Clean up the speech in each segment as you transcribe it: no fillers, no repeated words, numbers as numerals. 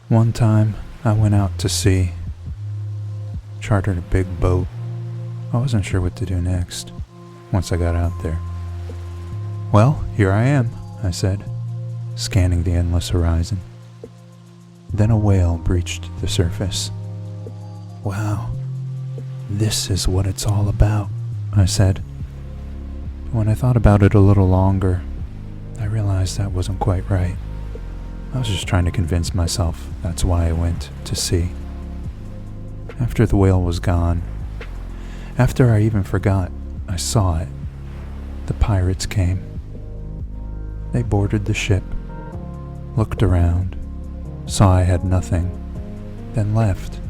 One time, I went out to sea, chartered a big boat. I wasn't sure what to do next once I got out there. "Well, here I am," I said, scanning the endless horizon. Then a whale breached the surface. "Wow, this is what it's all about," I said. When I thought about it a little longer, I realized that wasn't quite right. I was just trying to convince myself that's why I went to sea. After the whale was gone, after I even forgot I saw it, the pirates came. They boarded the ship, looked around, saw I had nothing, then left.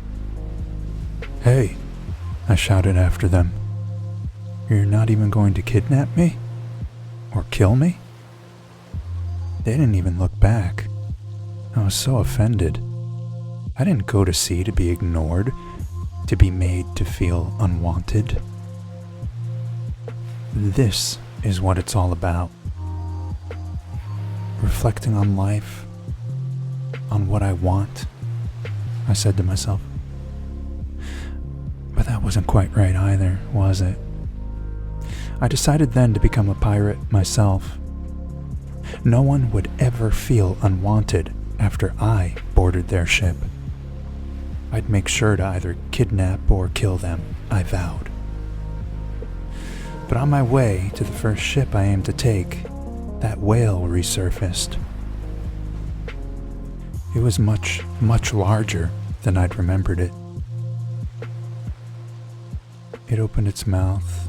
"Hey," I shouted after them. "You're not even going to kidnap me? Or kill me?" They didn't even look back. I was so offended. I didn't go to sea to be ignored, to be made to feel unwanted. This is what it's all about. Reflecting on life, on what I want, I said to myself. But that wasn't quite right either, was it? I decided then to become a pirate myself. No one would ever feel unwanted after I boarded their ship. I'd make sure to either kidnap or kill them, I vowed. But on my way to the first ship I aimed to take, that whale resurfaced. It was much, much larger than I'd remembered it. It opened its mouth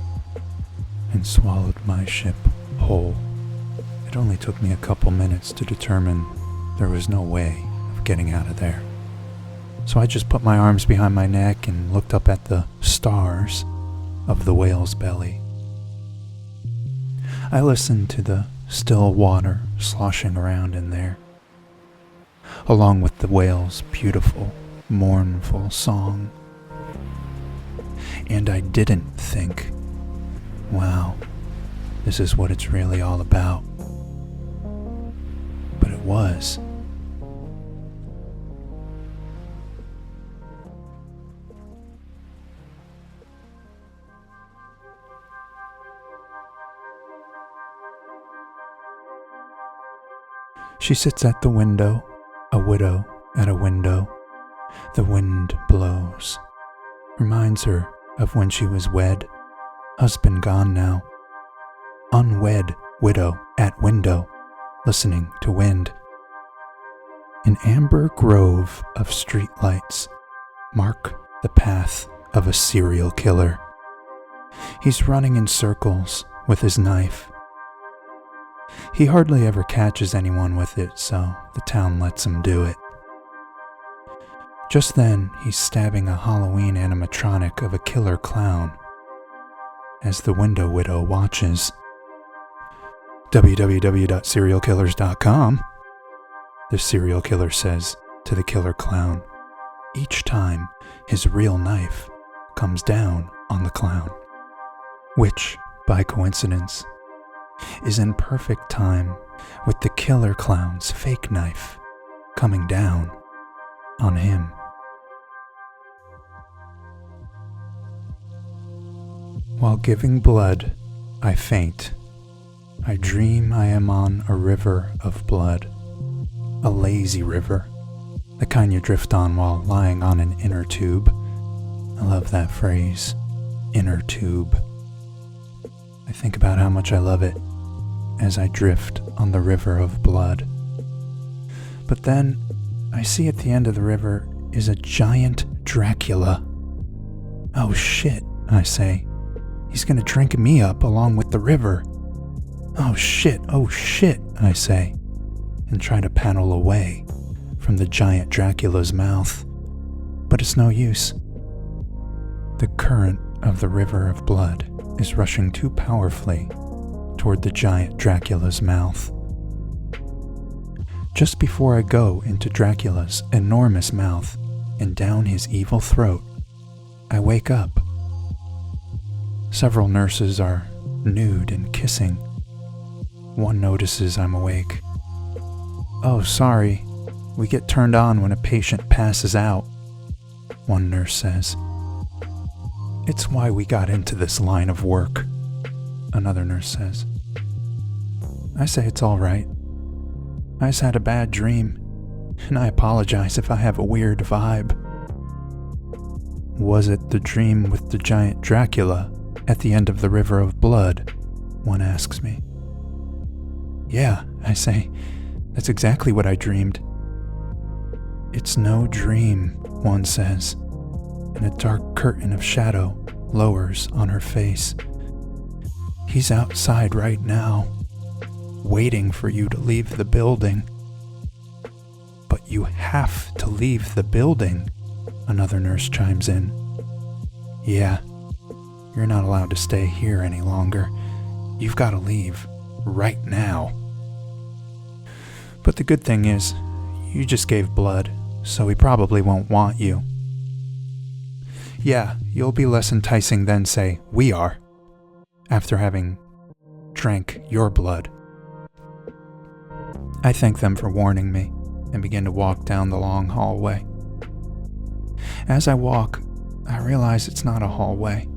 and swallowed my ship whole. It only took me a couple minutes to determine there was no way of getting out of there. So I just put my arms behind my neck and looked up at the stars of the whale's belly. I listened to the still water sloshing around in there, along with the whale's beautiful, mournful song. And I didn't think, wow, this is what it's really all about. But it was. She sits at the window, a widow at a window. The wind blows. Reminds her of when she was wed, husband gone now. Unwed widow at window, listening to wind. An amber grove of streetlights mark the path of a serial killer. He's running in circles with his knife. He hardly ever catches anyone with it, so the town lets him do it. Just then, he's stabbing a Halloween animatronic of a killer clown as the window widow watches. www.serialkillers.com, the serial killer says to the killer clown, each time his real knife comes down on the clown, which, by coincidence, is in perfect time with the killer clown's fake knife coming down on him. While giving blood, I faint. I dream I am on a river of blood, a lazy river, the kind you drift on while lying on an inner tube. I love that phrase, inner tube. I think about how much I love it as I drift on the river of blood. But then I see at the end of the river is a giant Dracula. Oh shit, I say. He's gonna drink me up along with the river. Oh shit, I say, and try to paddle away from the giant Dracula's mouth. But it's no use. The current of the river of blood is rushing too powerfully toward the giant Dracula's mouth. Just before I go into Dracula's enormous mouth and down his evil throat, I wake up. Several nurses are nude and kissing. One notices I'm awake. "Oh, sorry, We get turned on when a patient passes out, one nurse says. It's why we got into this line of work, another nurse says. I say it's all right. I just had a bad dream, and I apologize if I have a weird vibe. Was it the dream with the giant Dracula at the end of the River of Blood? One asks me. Yeah, I say, that's exactly what I dreamed. It's no dream, one says, and a dark curtain of shadow lowers on her face. He's outside right now, waiting for you to leave the building. But you have to leave the building, another nurse chimes in. Yeah, you're not allowed to stay here any longer. You've got to leave right now. But the good thing is, you just gave blood, so he probably won't want you. Yeah, you'll be less enticing than, say, we are, after having drank your blood. I thank them for warning me and begin to walk down the long hallway. As I walk, I realize it's not a hallway,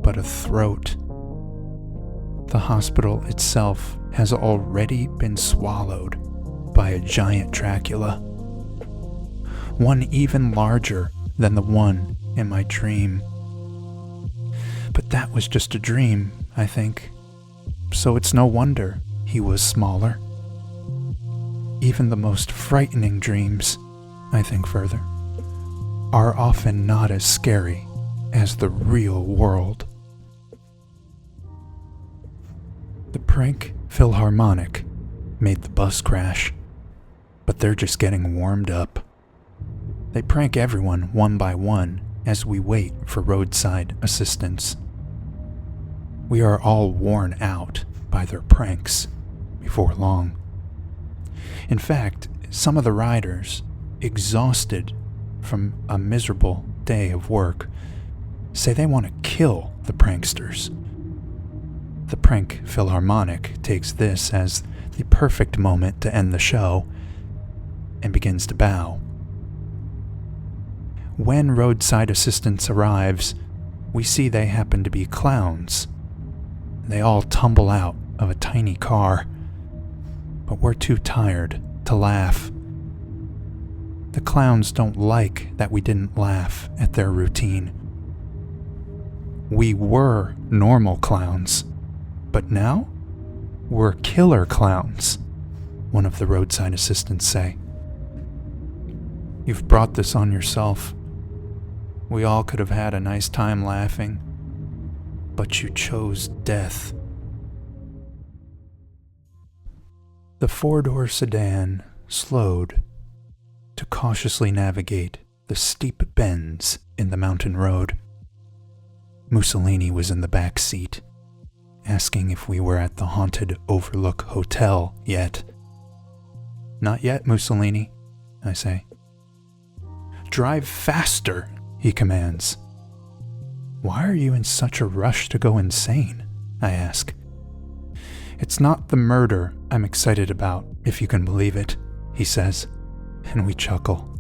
but a throat. The hospital itself has already been swallowed by a giant Dracula. One even larger than the one in my dream. But that was just a dream, I think. So it's no wonder he was smaller. Even the most frightening dreams, I think further, are often not as scary as the real world. The prank Philharmonic made the bus crash, but they're just getting warmed up. They prank everyone one by one as we wait for roadside assistance. We are all worn out by their pranks before long. In fact, some of the riders, exhausted from a miserable day of work, say they want to kill the pranksters. The prank Philharmonic takes this as the perfect moment to end the show and begins to bow. When roadside assistance arrives, we see they happen to be clowns. They all tumble out of a tiny car, but we're too tired to laugh. The clowns don't like that we didn't laugh at their routine. We were normal clowns, but now we're killer clowns, one of the roadside assistants say. You've brought this on yourself. We all could have had a nice time laughing, but you chose death. The four-door sedan slowed to cautiously navigate the steep bends in the mountain road. Mussolini was in the back seat, asking if we were at the haunted Overlook Hotel yet. Not yet, Mussolini, I say. Drive faster, he commands. Why are you in such a rush to go insane? I ask. It's not the murder I'm excited about, if you can believe it, he says, and we chuckle.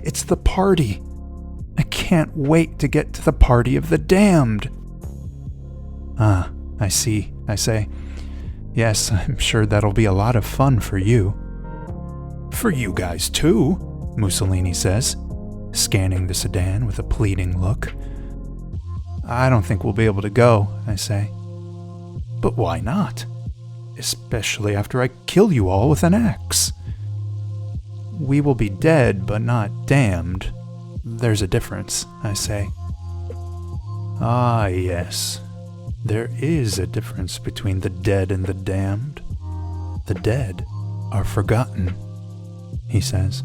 It's the party. I can't wait to get to the party of the damned. Ah, I see, I say. Yes, I'm sure that'll be a lot of fun for you. For you guys too, Mussolini says, scanning the sedan with a pleading look. I don't think we'll be able to go, I say. But why not? Especially after I kill you all with an axe. We will be dead, but not damned. There's a difference, I say. Ah, yes. There is a difference between the dead and the damned. The dead are forgotten, he says.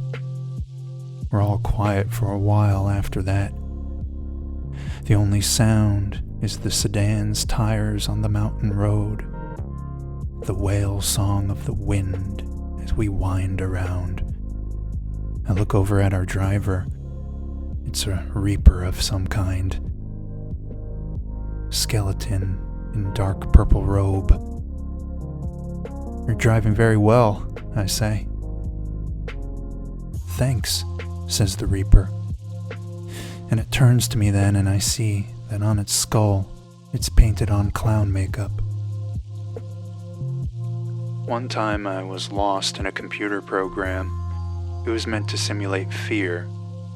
We're all quiet for a while after that. The only sound is the sedan's tires on the mountain road, the wail song of the wind as we wind around. I look over at our driver. It's a reaper of some kind. Skeleton in dark purple robe. You're driving very well, I say. thanks," says the Reaper. And it turns to me then, and I see that on its skull, it's painted on clown makeup. One time I was lost in a computer program. It was meant to simulate fear,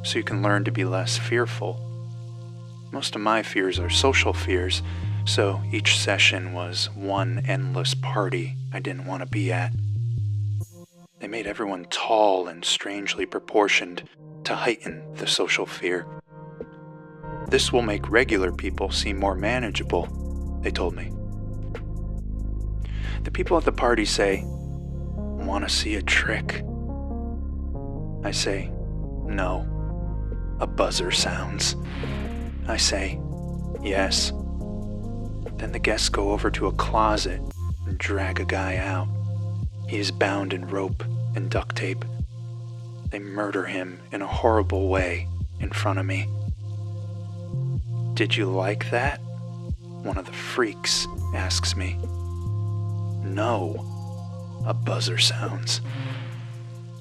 so you can learn to be less fearful. Most of my fears are social fears, so each session was one endless party I didn't want to be at. They made everyone tall and strangely proportioned to heighten the social fear. "This will make regular people seem more manageable," they told me. The people at the party say, "Want to see a trick?" I say, "No." A buzzer sounds. I say, "Yes." Then the guests go over to a closet and drag a guy out. He is bound in rope and duct tape. They murder him in a horrible way in front of me. "Did you like that?" one of the freaks asks me. "No." A buzzer sounds.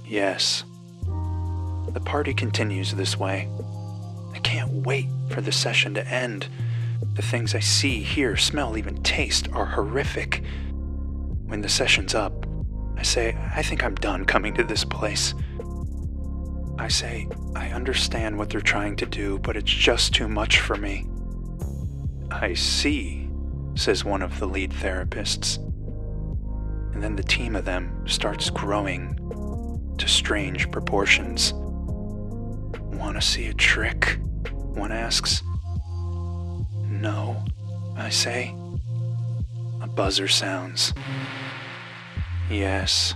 "Yes." The party continues this way. I can't wait for the session to end. The things I see, hear, smell, even taste are horrific. When the session's up, I say, "I think I'm done coming to this place." I say, "I understand what they're trying to do, but it's just too much for me." "I see," says one of the lead therapists. And then the team of them starts growing to strange proportions. "Want to see a trick?" one asks. "No," I say. A buzzer sounds. "Yes."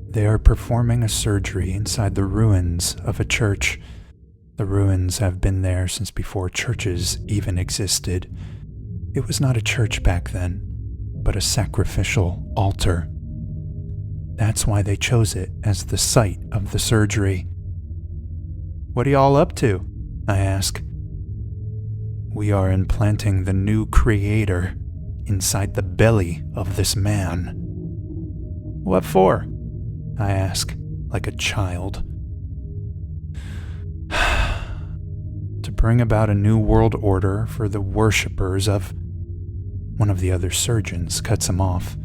They are performing a surgery inside the ruins of a church. The ruins have been there since before churches even existed. It was not a church back then, but a sacrificial altar. That's why they chose it as the site of the surgery. "What are y'all up to?" I ask. "We are implanting the new creator inside the belly of this man." "What for?" I ask, like a child. "To bring about a new world order for the worshippers of..." One of the other surgeons cuts him off.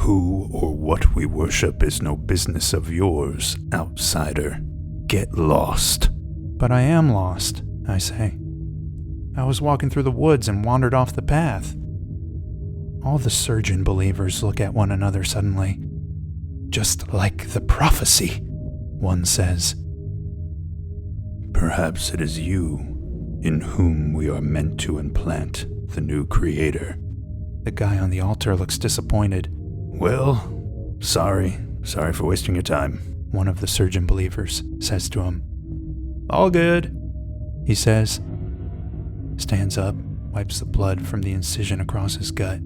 "Who or what we worship is no business of yours, outsider. Get lost." "But I am lost," I say. "I was walking through the woods and wandered off the path." All the surgeon believers look at one another suddenly. "Just like the prophecy," one says. "Perhaps it is you in whom we are meant to implant the new creator." The guy on the altar looks disappointed. "Well, sorry for wasting your time," one of the surgeon believers says to him. "All good," he says, stands up, wipes the blood from the incision across his gut,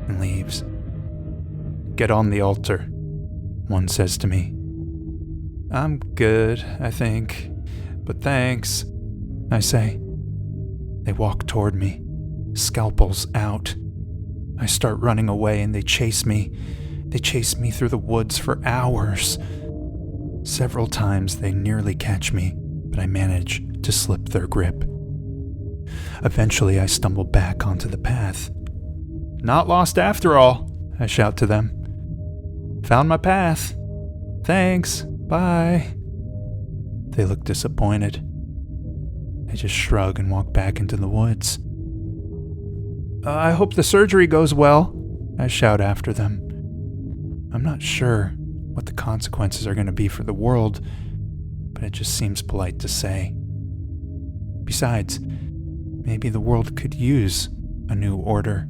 and leaves. "Get on the altar," one says to me. "I'm good, I think, but thanks," I say. They walk toward me, scalpels out. I start running away and they chase me. They chase me through the woods for hours. Several times they nearly catch me, but I manage to slip their grip. Eventually I stumble back onto the path. "Not lost after all," I shout to them. "Found my path. Thanks, bye." They look disappointed. I just shrug and walk back into the woods. "I hope the surgery goes well," I shout after them. I'm not sure what the consequences are going to be for the world, but it just seems polite to say. Besides, maybe the world could use a new order.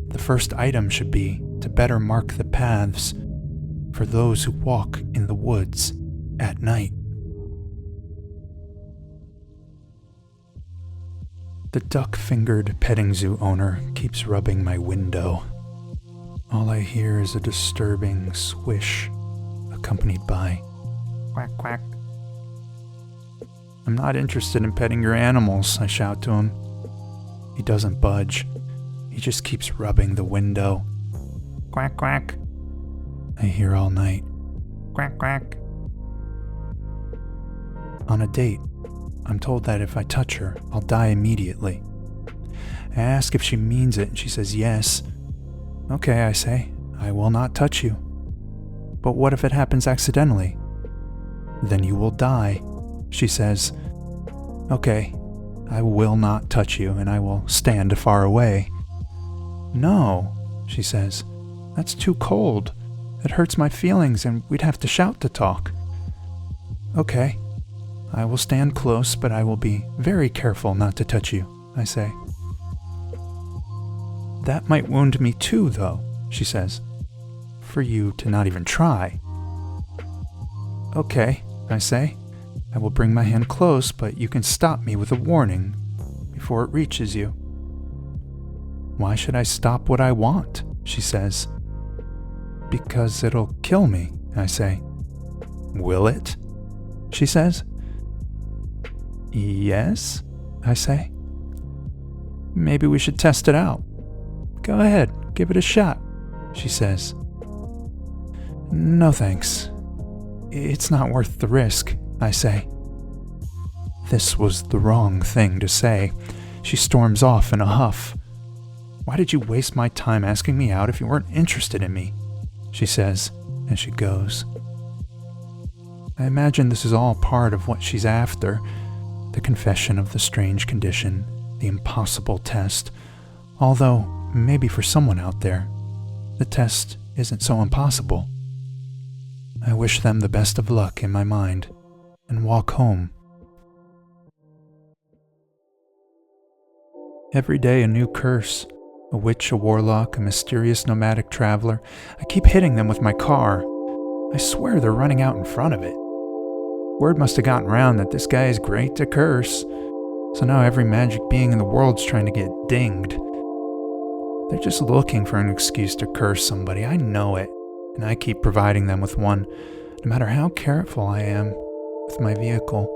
The first item should be to better mark the paths for those who walk in the woods at night. The duck-fingered petting zoo owner keeps rubbing my window. All I hear is a disturbing swish, accompanied by quack quack. "I'm not interested in petting your animals," I shout to him. He doesn't budge. He just keeps rubbing the window. Quack quack. I hear all night. Quack, quack. On a date, I'm told that if I touch her, I'll die immediately. I ask if she means it, and she says yes. Okay, I say, I will not touch you. But what if it happens accidentally? Then you will die, she says. Okay, I will not touch you, and I will stand far away. No, she says, that's too cold. It hurts my feelings, and we'd have to shout to talk. Okay, I will stand close, but I will be very careful not to touch you, I say. That might wound me too, though, she says, for you to not even try. Okay, I say. I will bring my hand close, but you can stop me with a warning before it reaches you. Why should I stop what I want? She says. Because it'll kill me, I say. Will it? She says. Yes, I say. Maybe we should test it out. Go ahead, give it a shot, she says. No thanks. It's not worth the risk, I say. This was the wrong thing to say. She storms off in a huff. Why did you waste my time asking me out if you weren't interested in me? She says, as she goes. I imagine this is all part of what she's after. The confession of the strange condition, the impossible test. Although, maybe for someone out there, the test isn't so impossible. I wish them the best of luck in my mind, and walk home. Every day a new curse. A witch, a warlock, a mysterious nomadic traveler. I keep hitting them with my car. I swear they're running out in front of it. Word must have gotten round that this guy is great to curse, so now every magic being in the world's trying to get dinged. They're just looking for an excuse to curse somebody, I know it, and I keep providing them with one, no matter how careful I am with my vehicle.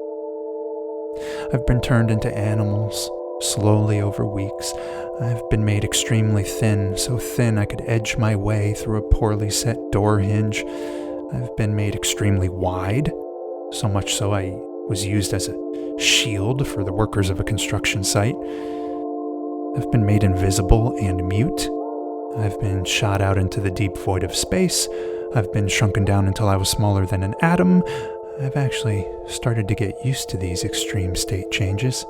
I've been turned into animals, slowly over weeks. I've been made extremely thin, so thin I could edge my way through a poorly set door hinge. I've been made extremely wide, so much so I was used as a shield for the workers of a construction site. I've been made invisible and mute. I've been shot out into the deep void of space. I've been shrunken down until I was smaller than an atom. I've actually started to get used to these extreme state changes.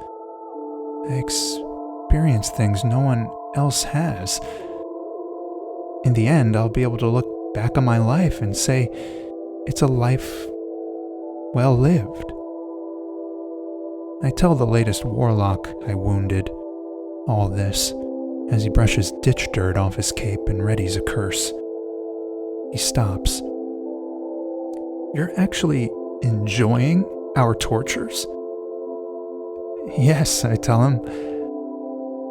I experience things no one else has. In the end, I'll be able to look back on my life and say, it's a life well lived. I tell the latest warlock I wounded all this as he brushes ditch dirt off his cape and readies a curse. He stops. You're actually enjoying our tortures? Yes, I tell him,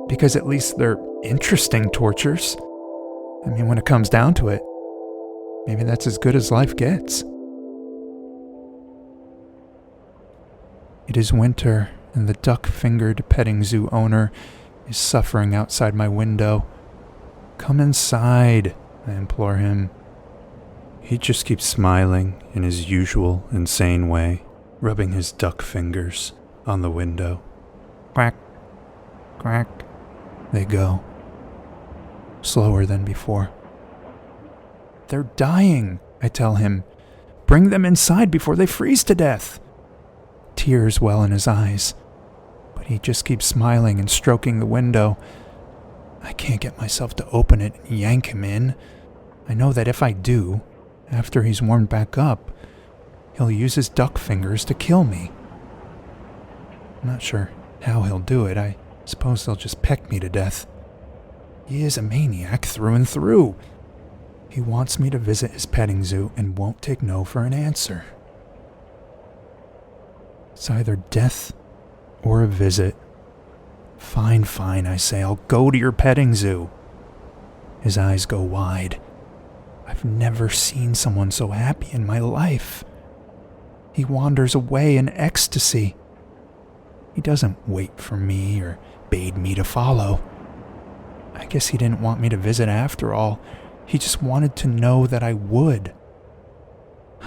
because at least they're interesting tortures. I mean, when it comes down to it, maybe that's as good as life gets. It is winter, and the duck-fingered petting zoo owner is suffering outside my window. Come inside, I implore him. He just keeps smiling in his usual insane way, rubbing his duck fingers on the window. Quack, quack, they go, slower than before. They're dying, I tell him. Bring them inside before they freeze to death. Tears well in his eyes, but he just keeps smiling and stroking the window. I can't get myself to open it and yank him in. I know that if I do, after he's warmed back up, he'll use his duck fingers to kill me. I'm not sure how he'll do it. I suppose they'll just peck me to death. He is a maniac through and through. He wants me to visit his petting zoo and won't take no for an answer. It's either death or a visit. Fine, fine, I say. I'll go to your petting zoo. His eyes go wide. I've never seen someone so happy in my life. He wanders away in ecstasy. He doesn't wait for me or bade me to follow. I guess he didn't want me to visit after all. He just wanted to know that I would.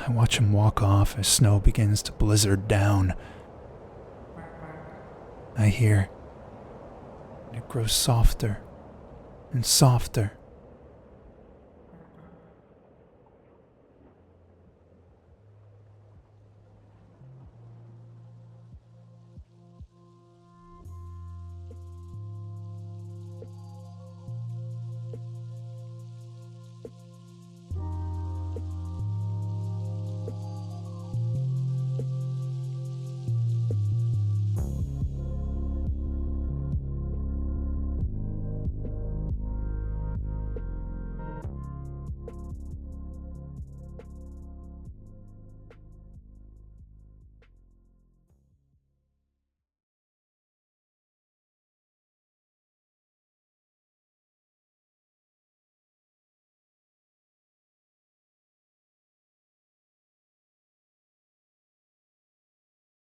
I watch him walk off as snow begins to blizzard down. I hear, and it grows softer and softer.